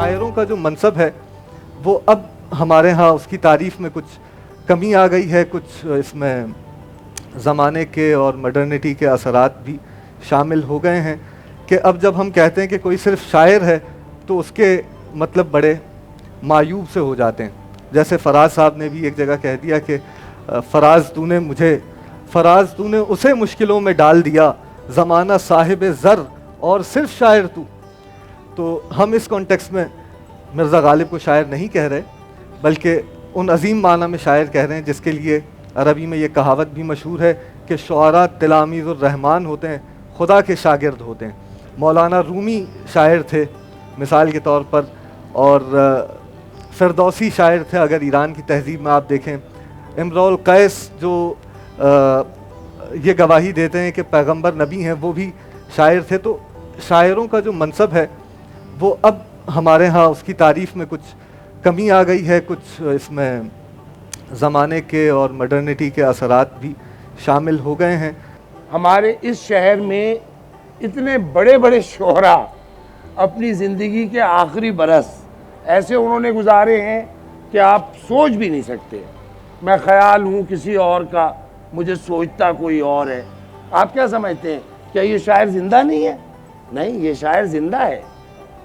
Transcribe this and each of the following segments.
شاعروں کا جو منصب ہے وہ اب ہمارے ہاں اس کی تعریف میں کچھ کمی آ گئی ہے، کچھ اس میں زمانے کے اور مڈرنٹی کے اثرات بھی شامل ہو گئے ہیں کہ اب جب ہم کہتے ہیں کہ کوئی صرف شاعر ہے تو اس کے مطلب بڑے معیوب سے ہو جاتے ہیں. جیسے فراز صاحب نے بھی ایک جگہ کہہ دیا کہ فراز تو نے اسے مشکلوں میں ڈال دیا، زمانہ صاحب زر اور صرف شاعر تو ہم اس کانٹیکس میں مرزا غالب کو شاعر نہیں کہہ رہے بلکہ ان عظیم معنی میں شاعر کہہ رہے ہیں جس کے لیے عربی میں یہ کہاوت بھی مشہور ہے کہ شعراء تلاميذ الرحمن ہوتے ہیں، خدا کے شاگرد ہوتے ہیں. مولانا رومی شاعر تھے مثال کے طور پر، اور فردوسی شاعر تھے اگر ایران کی تہذیب میں آپ دیکھیں. امرؤ القیس جو یہ گواہی دیتے ہیں کہ پیغمبر نبی ہیں وہ بھی شاعر تھے. تو شاعروں کا جو منصب ہے وہ اب ہمارے ہاں اس کی تعریف میں کچھ کمی آ گئی ہے، کچھ اس میں زمانے کے اور مڈرنٹی کے اثرات بھی شامل ہو گئے ہیں. ہمارے اس شہر میں اتنے بڑے بڑے شعراء اپنی زندگی کے آخری برس ایسے انہوں نے گزارے ہیں کہ آپ سوچ بھی نہیں سکتے. میں خیال ہوں کسی اور کا، مجھے سوچتا کوئی اور ہے. آپ کیا سمجھتے ہیں، کیا یہ شاعر زندہ نہیں ہے؟ نہیں، یہ شاعر زندہ ہے.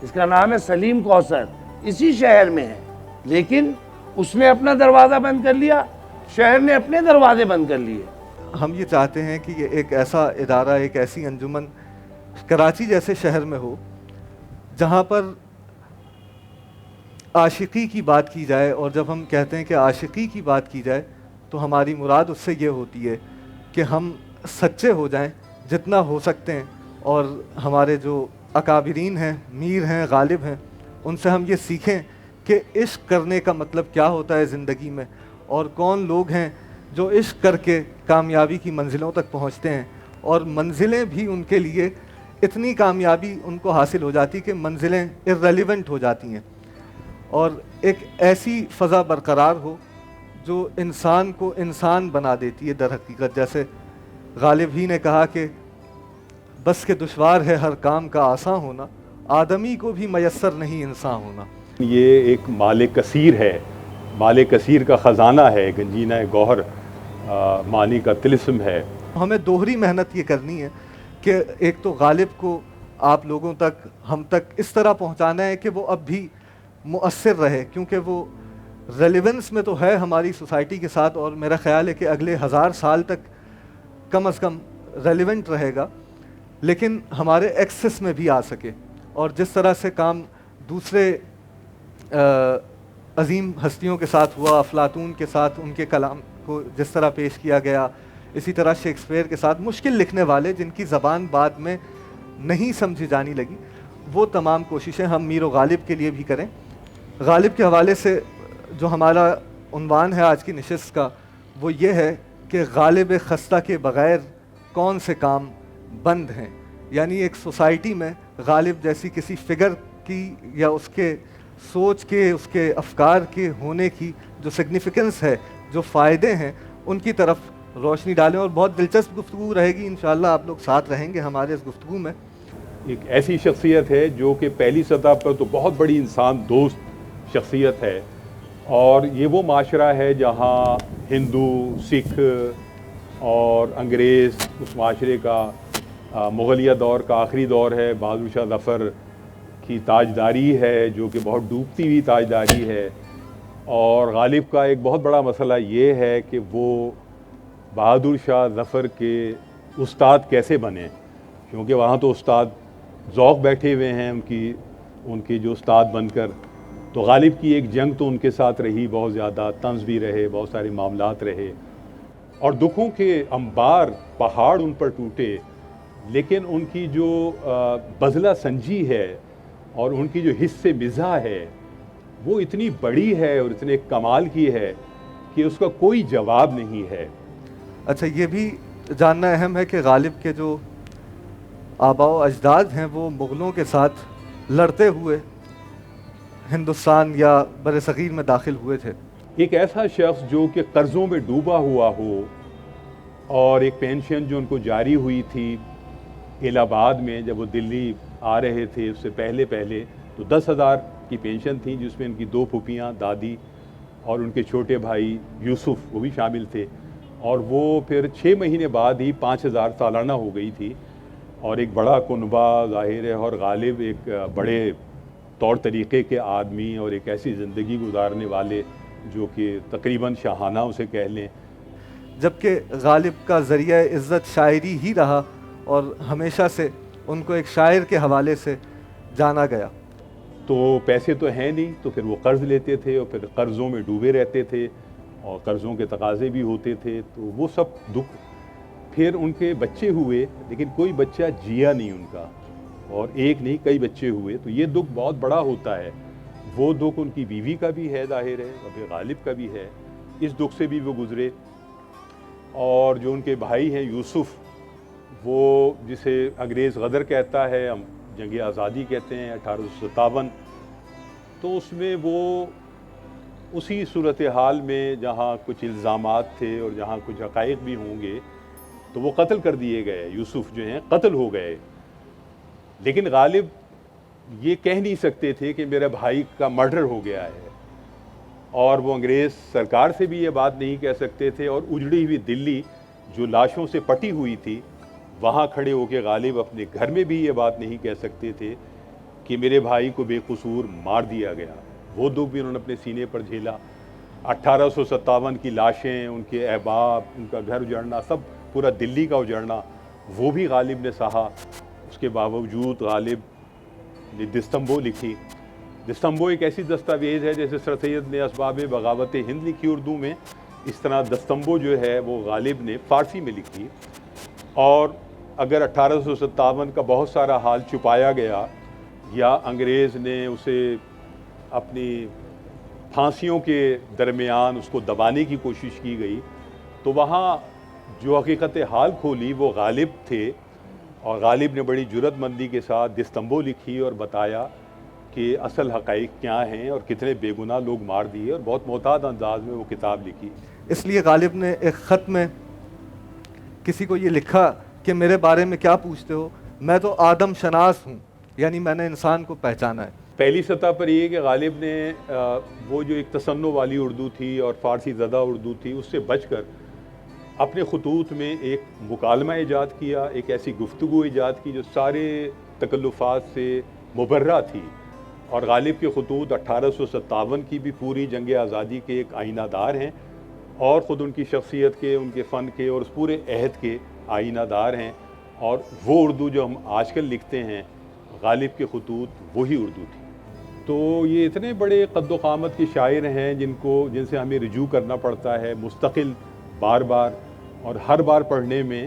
اس کا نام ہے سلیم کوثر، اسی شہر میں ہے، لیکن اس نے اپنا دروازہ بند کر لیا، شہر نے اپنے دروازے بند کر لیے. ہم یہ چاہتے ہیں کہ یہ ایک ایسا ادارہ، ایک ایسی انجمن کراچی جیسے شہر میں ہو جہاں پر عاشقی کی بات کی جائے. اور جب ہم کہتے ہیں کہ عاشقی کی بات کی جائے تو ہماری مراد اس سے یہ ہوتی ہے کہ ہم سچے ہو جائیں جتنا ہو سکتے ہیں، اور ہمارے جو اکابرین ہیں، میر ہیں، غالب ہیں، ان سے ہم یہ سیکھیں کہ عشق کرنے کا مطلب کیا ہوتا ہے زندگی میں، اور کون لوگ ہیں جو عشق کر کے کامیابی کی منزلوں تک پہنچتے ہیں، اور منزلیں بھی ان کے لیے اتنی کامیابی ان کو حاصل ہو جاتی کہ منزلیں irrelevant ہو جاتی ہیں. اور ایک ایسی فضا برقرار ہو جو انسان کو انسان بنا دیتی ہے. در حقیقت جیسے غالب ہی نے کہا کہ بس کہ دشوار ہے ہر کام کا آساں ہونا، آدمی کو بھی میسر نہیں انسان ہونا. یہ ایک مال کثیر ہے، مال کثیر کا خزانہ ہے، گنجینہ گوہر معنی کا طلسم ہے. ہمیں دوہری محنت یہ کرنی ہے کہ ایک تو غالب کو آپ لوگوں تک، ہم تک اس طرح پہنچانا ہے کہ وہ اب بھی مؤثر رہے، کیونکہ وہ ریلیونس میں تو ہے ہماری سوسائٹی کے ساتھ، اور میرا خیال ہے کہ اگلے 1000 سال تک کم از کم ریلیونٹ رہے گا، لیکن ہمارے ایکسس میں بھی آ سکے. اور جس طرح سے کام دوسرے عظیم ہستیوں کے ساتھ ہوا، افلاطون کے ساتھ ان کے کلام کو جس طرح پیش کیا گیا، اسی طرح شیکسپیئر کے ساتھ مشکل لکھنے والے جن کی زبان بعد میں نہیں سمجھی جانی لگی، وہ تمام کوششیں ہم میر و غالب کے لیے بھی کریں. غالب کے حوالے سے جو ہمارا عنوان ہے آج کی نشست کا وہ یہ ہے کہ غالب خستہ کے بغیر کون سے کام بند ہیں. یعنی ایک سوسائٹی میں غالب جیسی کسی فگر کی یا اس کے سوچ کے، اس کے افکار کے ہونے کی جو سگنیفیکنس ہے، جو فائدے ہیں، ان کی طرف روشنی ڈالیں. اور بہت دلچسپ گفتگو رہے گی، انشاءاللہ آپ لوگ ساتھ رہیں گے ہمارے اس گفتگو میں. ایک ایسی شخصیت ہے جو کہ پہلی سطح پر تو بہت بڑی انسان دوست شخصیت ہے، اور یہ وہ معاشرہ ہے جہاں ہندو، سکھ اور انگریز، اس معاشرے کا مغلیہ دور کا آخری دور ہے. بہادر شاہ ظفر کی تاجداری ہے جو کہ بہت ڈوبتی ہوئی تاجداری ہے. اور غالب کا ایک بہت بڑا مسئلہ یہ ہے کہ وہ بہادر شاہ ظفر کے استاد کیسے بنے، کیونکہ وہاں تو استاد ذوق بیٹھے ہوئے ہیں ان کی جو استاد بن کر. تو غالب کی ایک جنگ تو ان کے ساتھ رہی، بہت زیادہ طنز بھی رہے، بہت سارے معاملات رہے، اور دکھوں کے انبار پہاڑ ان پر ٹوٹے. لیکن ان کی جو بذلہ سنجی ہے اور ان کی جو حس مزاح ہے وہ اتنی بڑی ہے اور اتنے کمال کی ہے کہ اس کا کوئی جواب نہیں ہے. اچھا، یہ بھی جاننا اہم ہے کہ غالب کے جو آباء و اجداد ہیں وہ مغلوں کے ساتھ لڑتے ہوئے ہندوستان یا بر صغیر میں داخل ہوئے تھے. ایک ایسا شخص جو کہ قرضوں میں ڈوبا ہوا ہو، اور ایک پینشن جو ان کو جاری ہوئی تھی الہ آباد میں جب وہ دلی آ رہے تھے، اس سے پہلے تو 10,000 کی پینشن تھی، جس میں ان کی 2 پھوپھیاں، دادی اور ان کے چھوٹے بھائی یوسف وہ بھی شامل تھے، اور وہ پھر 6 مہینے بعد ہی 5,000 سالانہ ہو گئی تھی۔ اور ایک بڑا کنبہ ظاہر ہے، اور غالب ایک بڑے طور طریقے کے آدمی اور ایک ایسی زندگی گزارنے والے جو کہ تقریباً شاہانہ اسے کہہ لیں۔ جبکہ غالب کا ذریعہ عزت شاعری ہی رہا اور ہمیشہ سے ان کو ایک شاعر کے حوالے سے جانا گیا۔ تو پیسے تو ہیں نہیں، تو پھر وہ قرض لیتے تھے اور پھر قرضوں میں ڈوبے رہتے تھے، اور قرضوں کے تقاضے بھی ہوتے تھے، تو وہ سب دکھ۔ پھر ان کے بچے ہوئے، لیکن کوئی بچہ جیا نہیں ان کا، اور ایک نہیں کئی بچے ہوئے، تو یہ دکھ بہت بڑا ہوتا ہے۔ وہ دکھ ان کی بیوی کا بھی ہے ظاہر ہے، اور پھر غالب کا بھی ہے، اس دکھ سے بھی وہ گزرے۔ اور جو ان کے بھائی ہیں یوسف، وہ جسے انگریز غدر کہتا ہے، ہم جنگ آزادی کہتے ہیں 1857، تو اس میں وہ اسی صورتحال میں جہاں کچھ الزامات تھے اور جہاں کچھ حقائق بھی ہوں گے، تو وہ قتل کر دیے گئے، یوسف جو ہیں قتل ہو گئے۔ لیکن غالب یہ کہہ نہیں سکتے تھے کہ میرے بھائی کا مرڈر ہو گیا ہے، اور وہ انگریز سرکار سے بھی یہ بات نہیں کہہ سکتے تھے، اور اجڑی ہوئی دلی جو لاشوں سے پٹی ہوئی تھی، وہاں کھڑے ہو کے غالب اپنے گھر میں بھی یہ بات نہیں کہہ سکتے تھے کہ میرے بھائی کو بے قصور مار دیا گیا۔ وہ دکھ بھی انہوں نے اپنے سینے پر جھیلا۔ 1857 کی لاشیں، ان کے احباب، ان کا گھر اجڑنا، سب پورا دلی کا اجڑنا، وہ بھی غالب نے سہا۔ اس کے باوجود غالب نے دستمبو لکھی۔ دستمبو ایک ایسی دستاویز ہے جیسے سر سید نے اسباب بغاوت ہند لکھی اردو میں، اس طرح دستمبو جو ہے وہ غالب نے فارسی میں لکھی۔ اور اگر 1857 کا بہت سارا حال چھپایا گیا یا انگریز نے اسے اپنی پھانسیوں کے درمیان اس کو دبانے کی کوشش کی گئی، تو وہاں جو حقیقت حال کھولی وہ غالب تھے، اور غالب نے بڑی جرأت مندی کے ساتھ دستمبو لکھی اور بتایا کہ اصل حقائق کیا ہیں اور کتنے بے گناہ لوگ مار دیے، اور بہت محتاط انداز میں وہ کتاب لکھی۔ اس لیے غالب نے ایک خط میں کسی کو یہ لکھا کہ میرے بارے میں کیا پوچھتے ہو، میں تو آدم شناس ہوں، یعنی میں نے انسان کو پہچانا ہے۔ پہلی سطح پر یہ کہ غالب نے وہ جو ایک تصنع والی اردو تھی اور فارسی زدہ اردو تھی، اس سے بچ کر اپنے خطوط میں ایک مکالمہ ایجاد کیا، ایک ایسی گفتگو ایجاد کی جو سارے تکلفات سے مبرہ تھی۔ اور غالب کے خطوط 1857 کی بھی پوری جنگ آزادی کے ایک آئینہ دار ہیں، اور خود ان کی شخصیت کے، ان کے فن کے اور اس پورے عہد کے آئینہ دار ہیں۔ اور وہ اردو جو ہم آج کل لکھتے ہیں، غالب کے خطوط وہی اردو تھی۔ تو یہ اتنے بڑے قد و قامت کے شاعر ہیں جن سے ہمیں رجوع کرنا پڑتا ہے مستقل، بار بار، اور ہر بار پڑھنے میں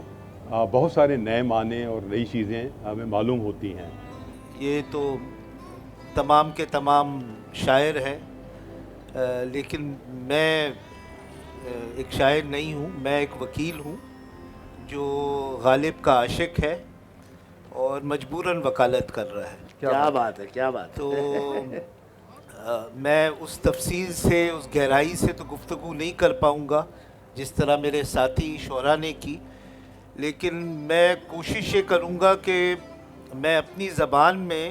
بہت سارے نئے معنی اور نئی چیزیں ہمیں معلوم ہوتی ہیں۔ یہ تو تمام کے تمام شاعر ہیں، لیکن میں ایک شاعر نہیں ہوں، میں ایک وکیل ہوں جو غالب کا عاشق ہے اور مجبوراً وکالت کر رہا ہے۔ کیا بات ہے، کیا بات ہے۔ تو میں اس تفصیل سے، اس گہرائی سے تو گفتگو نہیں کر پاؤں گا جس طرح میرے ساتھی شعراء نے کی، لیکن میں کوشش یہ کروں گا کہ میں اپنی زبان میں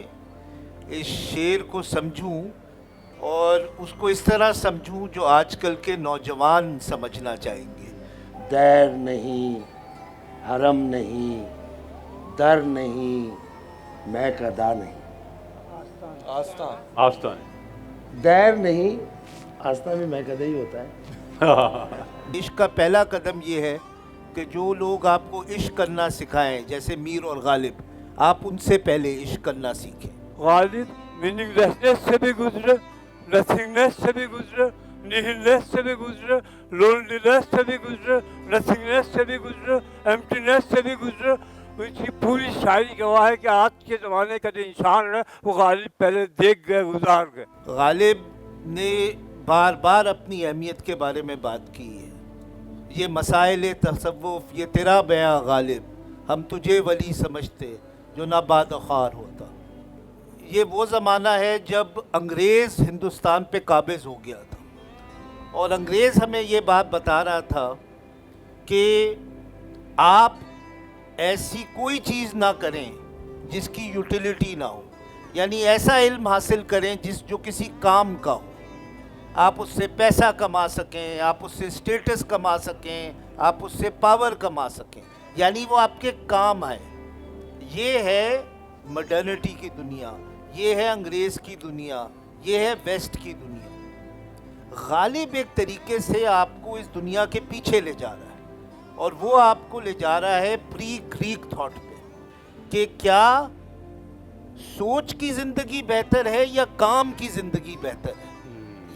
اس شعر کو سمجھوں اور اس کو اس طرح سمجھوں جو آج کل کے نوجوان سمجھنا چاہیں گے۔ دیر نہیں، حرم نہیں، در نہیں، مہک ادا نہیں، آستان دیر نہیں، آستہ میں مہک ادا ہی ہوتا ہے۔ عشق کا پہلا قدم یہ ہے کہ جو لوگ آپ کو عشق کرنا سکھائیں، جیسے میر اور غالب، آپ ان سے پہلے عشق کرنا سیکھیں۔ غالب میننگ لیسنس سے بھی گزرے، نتھنگنیس سے بھی گزرے، نیہلنیس سے بھی گزرے، لونلینیس سے بھی گزرے، نتھنگنیس سے بھی گزرے، ایمپٹینیس سے بھی گزرے۔ ان کی پوری شاعری گواہ ہے کہ آج کے زمانے کا جو انسان ہے وہ غالب پہلے دیکھ گئے، گزار گئے۔ غالب نے بار بار اپنی اہمیت کے بارے میں بات کی ہے۔ یہ مسائل تصوف، یہ تیرا بیاں غالب، ہم تجھے ولی سمجھتے جو نہ باد خار ہوتا۔ یہ وہ زمانہ ہے جب انگریز ہندوستان پہ قابض ہو گیا تھا، اور انگریز ہمیں یہ بات بتا رہا تھا کہ آپ ایسی کوئی چیز نہ کریں جس کی یوٹیلیٹی نہ ہو، یعنی ایسا علم حاصل کریں جو کسی کام کا ہو. آپ اس سے پیسہ کما سکیں, آپ اس سے اسٹیٹس کما سکیں, آپ اس سے پاور کما سکیں, یعنی وہ آپ کے کام آئے. یہ ہے ماڈرنٹی کی دنیا, یہ ہے انگریز کی دنیا, یہ ہے ویسٹ کی دنیا. غالب ایک طریقے سے آپ کو اس دنیا کے پیچھے لے جا رہا ہے, اور وہ آپ کو لے جا رہا ہے پری گریک تھاٹ پہ, کہ کیا سوچ کی زندگی بہتر ہے یا کام کی زندگی بہتر ہے.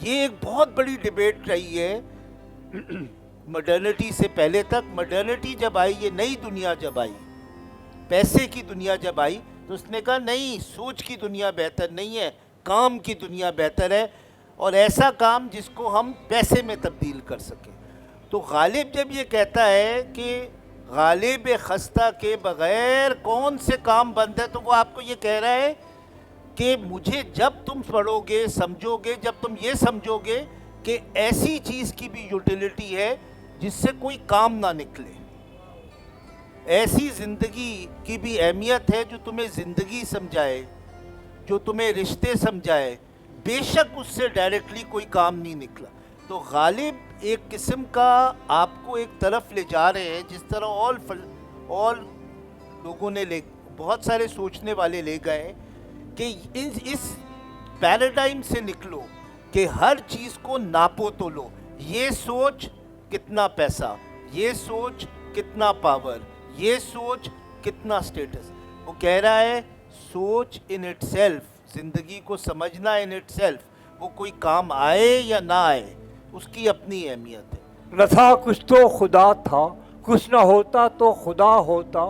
یہ ایک بہت بڑی ڈیبیٹ رہی ہے ماڈرنٹی سے پہلے تک. ماڈرنٹی جب آئی, یہ نئی دنیا جب آئی, پیسے کی دنیا جب آئی, تو اس نے کہا نہیں, سوچ کی دنیا بہتر نہیں ہے, کام کی دنیا بہتر ہے, اور ایسا کام جس کو ہم پیسے میں تبدیل کر سکیں. تو غالب جب یہ کہتا ہے کہ غالب خستہ کے بغیر کون سے کام بند ہے, تو وہ آپ کو یہ کہہ رہا ہے کہ مجھے جب تم پڑھو گے, سمجھو گے, جب تم یہ سمجھو گے کہ ایسی چیز کی بھی یوٹیلیٹی ہے جس سے کوئی کام نہ نکلے, ایسی زندگی کی بھی اہمیت ہے جو تمہیں زندگی سمجھائے, جو تمہیں رشتے سمجھائے, بے شک اس سے ڈائریکٹلی کوئی کام نہیں نکلا. تو غالب ایک قسم کا آپ کو ایک طرف لے جا رہے ہیں, جس طرح اور لوگوں نے بہت سارے سوچنے والے لے گئے کہ اس پیراڈائم سے نکلو کہ ہر چیز کو ناپو تو لو. یہ سوچ کتنا پیسہ, یہ سوچ کتنا پاور, یہ سوچ کتنا سٹیٹس. وہ کہہ رہا ہے سوچ ان اٹ سیلف, زندگی کو سمجھنا ان اٹ سیلف, وہ کوئی کام آئے یا نہ آئے, اس کی اپنی اہمیت ہے. نہ تھا کچھ تو خدا تھا, کچھ نہ ہوتا تو خدا ہوتا,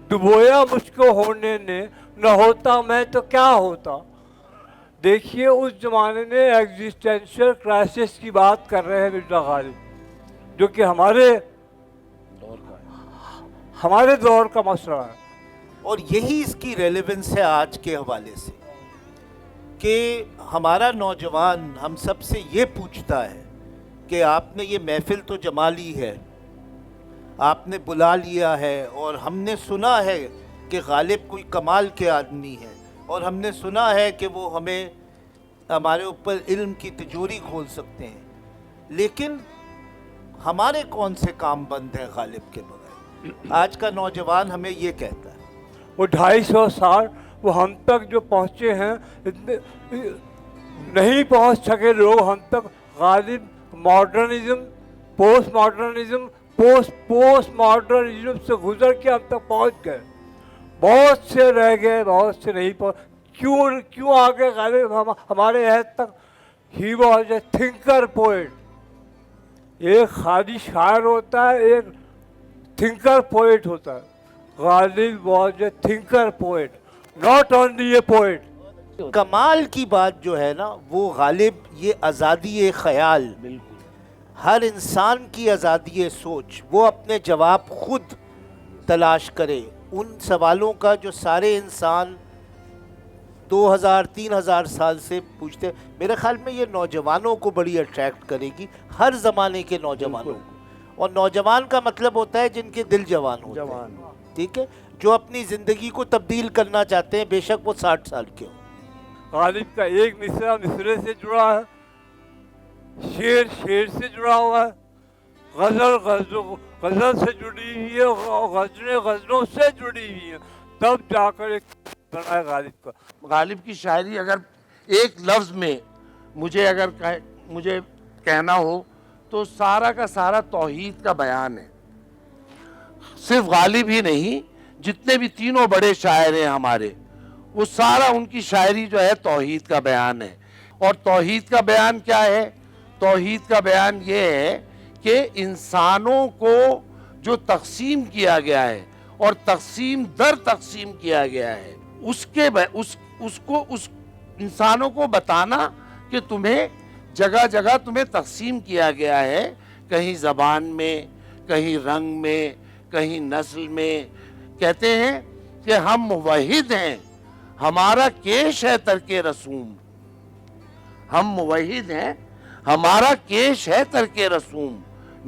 ڈبویا مجھ کو ہونے نے, نہ ہوتا میں تو کیا ہوتا. دیکھیے اس زمانے میں ایگزسٹینشل کرائسس کی بات کر رہے ہیں مرزا غالب, جو کہ ہمارے دور کا مسئلہ ہے. اور یہی اس کی ریلیونس ہے آج کے حوالے سے, کہ ہمارا نوجوان ہم سب سے یہ پوچھتا ہے کہ آپ نے یہ محفل تو جما لی ہے, آپ نے بلا لیا ہے, اور ہم نے سنا ہے کہ غالب کوئی کمال کے آدمی ہے, اور ہم نے سنا ہے کہ وہ ہمارے اوپر علم کی تجوری کھول سکتے ہیں, لیکن ہمارے کون سے کام بند ہیں غالب کے بغیر. آج کا نوجوان ہمیں یہ کہتا ہے. وہ 250 سال وہ ہم تک جو پہنچے ہیں, نہیں پہنچ سکے لوگ ہم تک. غالب modernism, post modernism, post modernism سے گزر کے ہم تک پہنچ گئے. بہت سے رہ گئے, بہت سے نہیں پہنچ. کیوں آگے غالب ہمارے عہد تک. He was a thinker poet. ایک خالی شاعر ہوتا ہے, ایک تھنکر پوئٹ ہوتا ہے. Ghalib was a thinker poet, not only a poet. کمال کی بات جو ہے نا وہ غالب یہ آزادی خیال, ہر انسان کی آزادی سوچ, وہ اپنے جواب خود تلاش کرے ان سوالوں کا جو سارے انسان 2000-3000 سال سے پوچھتے. میرے خیال میں یہ نوجوانوں کو بڑی اٹریکٹ کرے گی, ہر زمانے کے نوجوانوں کو. اور نوجوان کا مطلب ہوتا ہے جن کے دل جوان ہوتے ہیں, ٹھیک ہے, جو اپنی زندگی کو تبدیل کرنا چاہتے ہیں, بے شک وہ 60 سال کے ہوں. غالب کا ایک مصرع مصرے سے جڑا ہے, شعر سے جڑا ہوا ہے, غزل سے جڑی ہوئی ہے, غزلیں غزلوں سے جڑی ہوئی ہیں, تب جا کر ایک بنا ہے غالب کا. غالب کی شاعری اگر ایک لفظ میں مجھے کہنا ہو تو سارا کا سارا توحید کا بیان ہے. صرف غالب ہی نہیں, جتنے بھی تینوں بڑے شاعر ہیں ہمارے, وہ سارا ان کی شاعری جو ہے توحید کا بیان ہے. اور توحید کا بیان کیا ہے؟ توحید کا بیان یہ ہے کہ انسانوں کو جو تقسیم کیا گیا ہے اور تقسیم در تقسیم کیا گیا ہے, اس انسانوں کو بتانا کہ تمہیں جگہ جگہ تمہیں تقسیم کیا گیا ہے, کہیں زبان میں, کہیں رنگ میں, کہیں نسل میں. کہتے ہیں کہ ہم موحد ہیں, ہمارا کیش ہے ترک رسوم. ہم موحد ہیں, ہمارا کیش ہے ترک رسوم.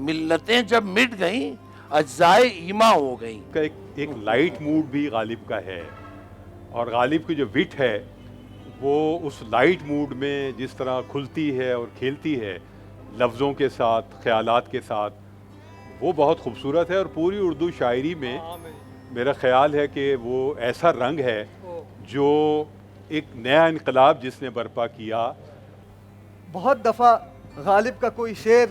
ملتیں جب مٹ گئیں اجزائے ایما ہو گئیں. ایک لائٹ موڈ بھی غالب کا ہے, اور غالب کی جو وٹ ہے وہ اس لائٹ موڈ میں جس طرح کھلتی ہے اور کھیلتی ہے لفظوں کے ساتھ، خیالات کے ساتھ، وہ بہت خوبصورت ہے. اور پوری اردو شاعری میں میرا خیال ہے کہ وہ ایسا رنگ ہے جو ایک نیا انقلاب جس نے برپا کیا. بہت دفعہ غالب کا کوئی شعر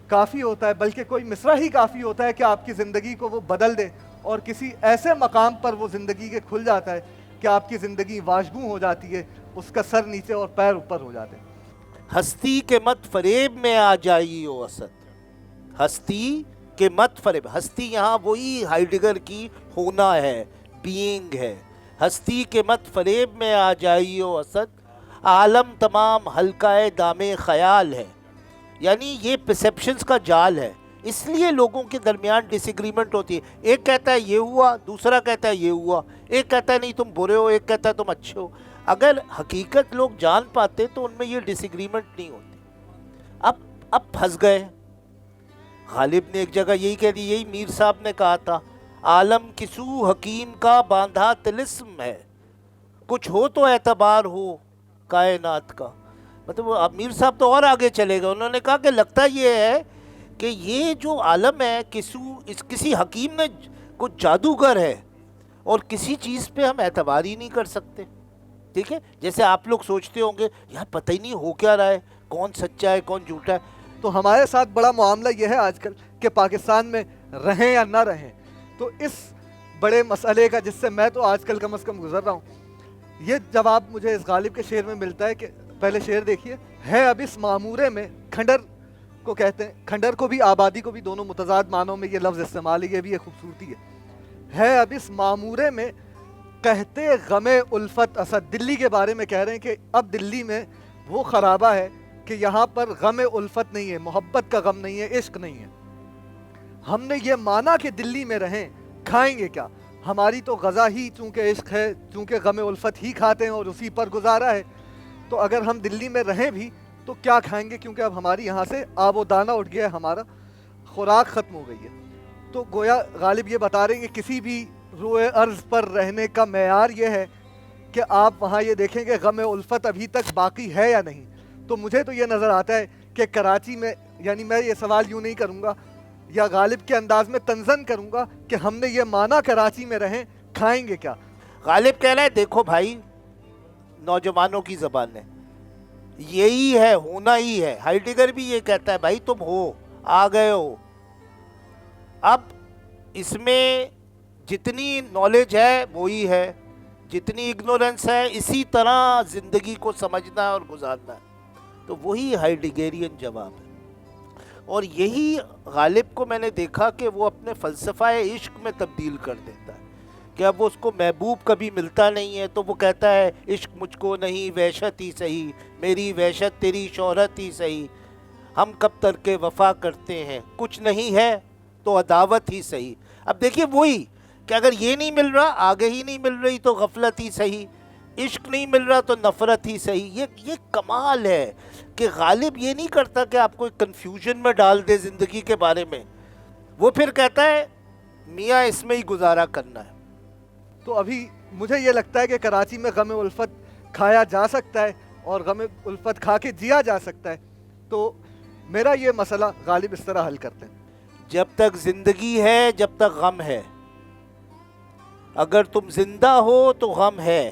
کافی ہوتا ہے، بلکہ کوئی مصرع ہی کافی ہوتا ہے کہ آپ کی زندگی کو وہ بدل دے، اور کسی ایسے مقام پر وہ زندگی کے کھل جاتا ہے کہ آپ کی زندگی واشگوں ہو جاتی ہے، اس کا سر نیچے اور پیر اوپر ہو جاتے ہیں. ہستی کے مت فریب میں آ جائی او اسد، ہستی کے مت فریب. ہستی یہاں وہی ہائیڈگر کی ہونا ہے، بینگ ہے. ہستی کے مت فریب میں آ جائی او اسد، عالم تمام حلقۂ دام خیال ہے. یعنی یہ پرسیپشنز کا جال ہے، اس لیے لوگوں کے درمیان ڈس ایگریمنٹ ہوتی ہے. ایک کہتا ہے یہ ہوا، دوسرا کہتا ہے یہ ہوا، ایک کہتا ہے نہیں تم برے ہو، ایک کہتا ہے تم اچھے ہو. اگر حقیقت لوگ جان پاتے تو ان میں یہ ڈس ایگریمنٹ نہیں ہوتی. اب پھنس گئے. غالب نے ایک جگہ یہی کہہ دی، یہی میر صاحب نے کہا تھا، عالم کسو حکیم کا باندھا طلسم ہے، کچھ ہو تو اعتبار ہو کائنات کا. مطلب اب میر صاحب تو اور آگے چلے گئے، انہوں نے کہا کہ لگتا یہ ہے کہ یہ جو عالم ہے کسی حکیم نے کچھ جادوگر ہے، اور کسی چیز پہ ہم اعتبار ہی نہیں کر سکتے. ٹھیک ہے، جیسے آپ لوگ سوچتے ہوں گے یار پتہ ہی نہیں ہو کیا رہا ہے، کون سچا ہے کون جھوٹا ہے. تو ہمارے ساتھ بڑا معاملہ یہ ہے آج کل کہ پاکستان میں رہیں یا نہ رہیں. تو اس بڑے مسئلے کا، جس سے میں تو آج کل کم از کم گزر رہا ہوں، یہ جواب مجھے اس غالب کے شعر میں ملتا ہے کہ پہلے شعر دیکھیے، ہے اب اس معمورے میں، کھنڈر کو کہتے ہیں، کھنڈر کو بھی آبادی کو بھی دونوں متضاد معنوں میں یہ لفظ استعمال ہے، یہ بھی ایک خوبصورتی ہے اب اس معمورے میں کہتے غم الفت اسد. دلی کے بارے میں کہہ رہے ہیں کہ اب دلی میں وہ خرابہ ہے کہ یہاں پر غم الفت نہیں ہے، محبت کا غم نہیں ہے، عشق نہیں ہے. ہم نے یہ مانا کہ دلی میں رہیں، کھائیں گے کیا؟ ہماری تو غذا ہی چونکہ عشق ہے، چونکہ غم الفت ہی کھاتے ہیں اور اسی پر گزارا ہے. تو اگر ہم دلی میں رہیں بھی تو کیا کھائیں گے، کیونکہ اب ہماری یہاں سے آب و دانہ اٹھ گیا ہے، ہمارا خوراک ختم ہو گئی ہے. تو گویا غالب یہ بتا رہے ہیں کہ کسی بھی روئے ارض پر رہنے کا معیار یہ ہے کہ آپ وہاں یہ دیکھیں کہ غم الفت ابھی تک باقی ہے یا نہیں. تو مجھے تو یہ نظر آتا ہے کہ کراچی میں، یعنی میں یہ سوال یوں نہیں کروں گا یا غالب کے انداز میں تنزن کروں گا کہ ہم نے یہ مانا کراچی میں رہیں، کھائیں گے کیا. غالب کہہ رہا ہے دیکھو بھائی، نوجوانوں کی زبان ہے، یہی ہے، ہونا ہی ہے. ہائیڈگر بھی یہ کہتا ہے بھائی تم ہو، آ گئے ہو. اب اس میں جتنی نالج ہے وہی ہے، جتنی اگنورنس ہے اسی طرح زندگی کو سمجھنا اور گزارنا ہے. تو وہی ہائیڈگرین جواب ہے. اور یہی غالب کو میں نے دیکھا کہ وہ اپنے فلسفہ عشق میں تبدیل کر دیتا ہے کہ اب اس کو محبوب کبھی ملتا نہیں ہے تو وہ کہتا ہے عشق مجھ کو نہیں، وحشت ہی صحیح، میری وحشت تیری شہرت ہی صحیح، ہم کب ترک وفا کرتے ہیں، کچھ نہیں ہے تو عداوت ہی صحیح. اب دیکھیے وہی کہ اگر یہ نہیں مل رہا، آگے ہی نہیں مل رہی تو غفلت ہی صحیح، عشق نہیں مل رہا تو نفرت ہی صحیح. یہ کمال ہے کہ غالب یہ نہیں کرتا کہ آپ کو کنفیوژن میں ڈال دے زندگی کے بارے میں. وہ پھر کہتا ہے میاں اس میں ہی گزارا کرنا ہے. تو ابھی مجھے یہ لگتا ہے کہ کراچی میں غم الفت کھایا جا سکتا ہے اور غم الفت کھا کے جیا جا سکتا ہے. تو میرا یہ مسئلہ غالب اس طرح حل کرتے ہیں، جب تک زندگی ہے جب تک غم ہے، اگر تم زندہ ہو تو غم ہے،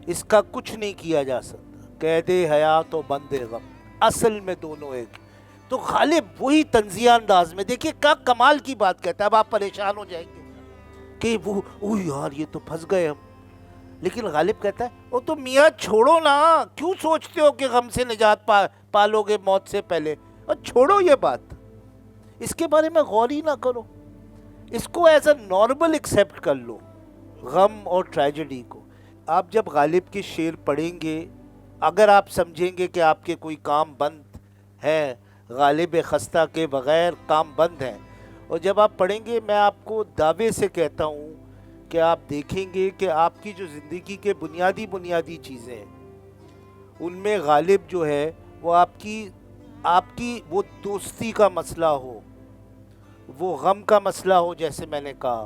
اس کا کچھ نہیں کیا جا سکتا. قید حیات و بند غم، اصل میں دونوں ایک. تو غالب وہی طنزیہ انداز میں دیکھیے کیا کمال کی بات کہتا ہے. اب آپ پریشان ہو جائیں گے کہ وہ یار یہ تو پھنس گئے ہم. لیکن غالب کہتا ہے وہ تو میاں چھوڑو نا، کیوں سوچتے ہو کہ غم سے نجات پالو گے موت سے پہلے، اور چھوڑو یہ بات، اس کے بارے میں غور ہی نہ کرو، اس کو ایز اے نارمل ایکسیپٹ کر لو، غم اور ٹریجڈی کو. آپ جب غالب کے شعر پڑھیں گے، اگر آپ سمجھیں گے کہ آپ کے کوئی کام بند ہیں، غالب خستہ کے بغیر کام بند ہیں، اور جب آپ پڑھیں گے میں آپ کو دعوے سے کہتا ہوں کہ آپ دیکھیں گے کہ آپ کی جو زندگی کے بنیادی چیزیں ہیں ان میں غالب جو ہے وہ آپ کی وہ دوستی کا مسئلہ ہو، وہ غم کا مسئلہ ہو، جیسے میں نے کہا